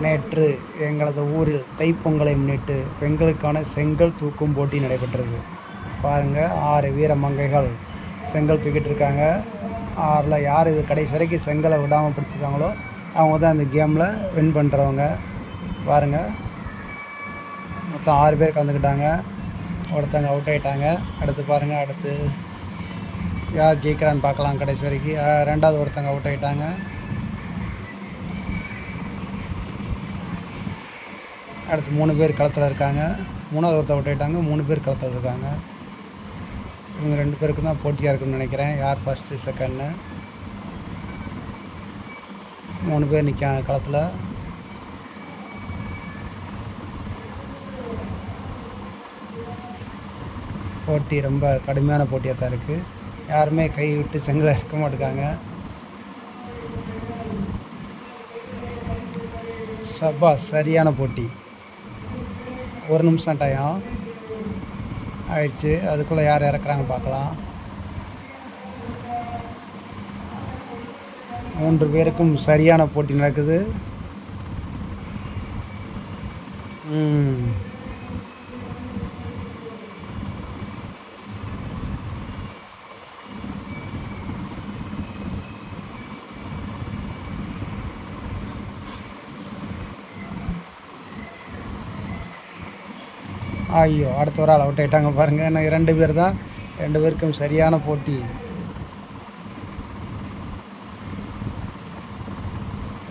நேற்று எங்களது ஊரில் தைப்பொங்கலை முன்னிட்டு பெண்களுக்கான செங்கல் தூக்கும் போட்டி நடைபெற்றது. பாருங்கள், 6 வீர மங்கைகள் செங்கல் தூக்கிட்டு இருக்காங்க. 6ல் யார் இது கடைசி வரைக்கும் செங்கலை விடாமல் பிடிச்சிருக்காங்களோ அவங்க தான் இந்த கேமில் வின் பண்ணுறவங்க. பாருங்கள், மொத்தம் 6 பேர் கலந்துக்கிட்டாங்க. ஒருத்தங்க அவுட் ஆகிட்டாங்க. அடுத்து பாருங்கள், அடுத்து யார் ஜெயிக்கிறான்னு பார்க்கலாம். கடைசி வரைக்கும் 2வது ஒருத்தங்க அவுட் ஆகிட்டாங்க. அடுத்து 3 பேர் களத்தில் இருக்காங்க. 3வது ஒருத்தர் அவுட் ஆகிட்டாங்க. 3 பேர் களத்தில் இருக்காங்க. இவங்க 2 பேருக்கு தான் போட்டியாக இருக்குன்னு நினைக்கிறேன், யார் ஃபஸ்ட்டு செகண்ட்னு. 3 பேர் நிற்காங்க களத்தில். போட்டி ரொம்ப கடுமையான போட்டியாக தான் இருக்குது. யாருமே கை விட்டு செங்கலை இருக்க மாட்டேங்காங்க. சபா சரியான போட்டி. 1 நிமிஷம் டைம் ஆயிடுச்சு. அதுக்குள்ளே யார் இறக்குறாங்க பார்க்கலாம். 3 பேருக்கும் சரியான போட்டி நடக்குது. ஐயோ, அடுத்த ஒரு ஆள் அவுட் ஆகிட்டாங்க பாருங்கள். இன்னும் 2 பேர் தான். 2 பேருக்கும் சரியான போட்டி.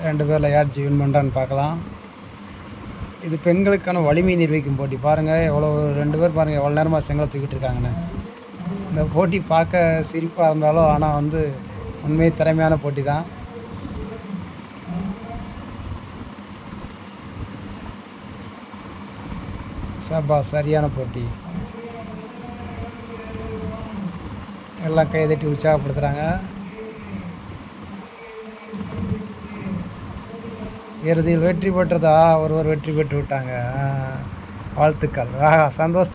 2 பேரில் யார் வின் பண்ணுறான்னு பார்க்கலாம். இது பெண்களுக்கான வலிமை நிரூபிக்கும் போட்டி. பாருங்கள், எவ்வளோ 2 பேர் பாருங்கள் எவ்வளோ நேரமாக செங்கலை தூக்கிட்டு இருக்காங்கன்னு. இந்த போட்டி பார்க்க சிரிப்பாக இருந்தாலும் ஆனால் உண்மை திறமையான போட்டி தான். சபா சரியான போட்டி. எல்லாம் கைதட்டி உற்சாகப்படுத்துகிறாங்க. இறுதியில் வெற்றி பெற்றதா ஒருவர் வெற்றி பெற்று விட்டாங்க. வாழ்த்துக்கள். சந்தோஷம்.